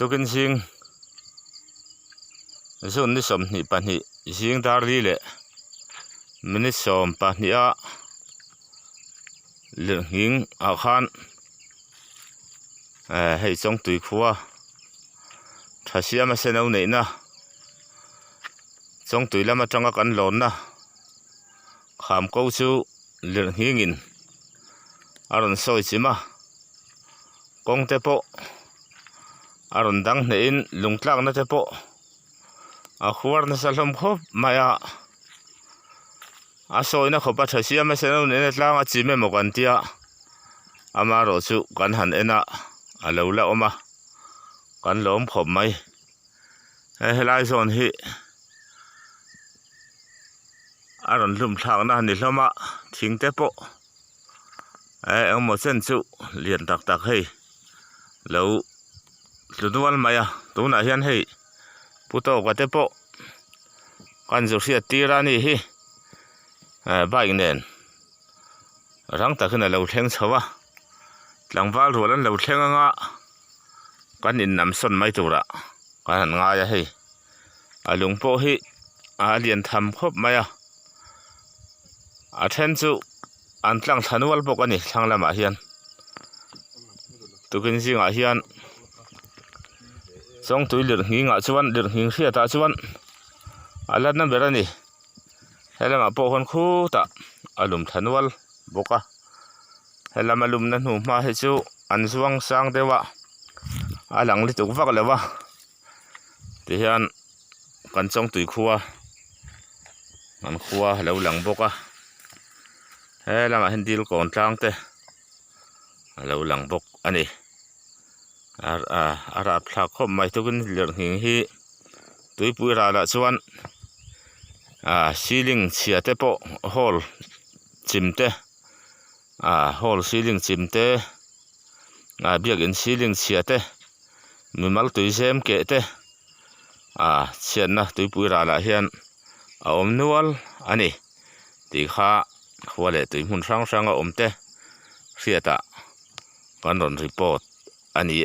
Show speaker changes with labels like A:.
A: tukin sing zon ni som ni pahnih zing dar li le minute som pahnih a lirhing a khan hei chong tui khua thasiam a seno nei na chong tui lama tanga kan lon na kham ko chu lirhing in aron soi chima kong te po aron dang nein lungtlak na te po a khuar na salhom khop maya a soi na khopa thasiam a seno nei na tlang a chime mo kan tia ama ro chu kan han ena alo la oma kan lom khop mai helai zon hi aron lum thak na ni hloma thing te po eng mo chen chu lian tak tak hei lo lunual maya tuna hian hei puto ka te po kan zu sia tira ni hi bike nen rang takin lo thleng chawa tlangwal rolan lo thleng anga kan in nam son mai tura kan nga ya hei alung po hi a lian tham khop maya a then chu an tlang thanual bok ani thlanglam ah hian tukin sing ah hian chong tui lirhing ah chuan lirhing hriat ah chuan alat na ber ani helam a po hon khuta alum thanual boka helam alum na hnu ma he chu an zuang sang dewa alang li tuk vak lewa ti hian kan chong tui khuwa an khuwa lo lang boka helam a hendil kon tlang te lo lang bok ani ara thlak khop mai tukin lirhing hi tuipui ra la chuan ceiling chhia te po hall chimte hall ceiling chimte biakin ceiling chhia te mimal tui sem ke te chian na tuipui ra la hian a om nual ani ti kha khwale tui hmun hrang hrang a om te hriata kan ron report ani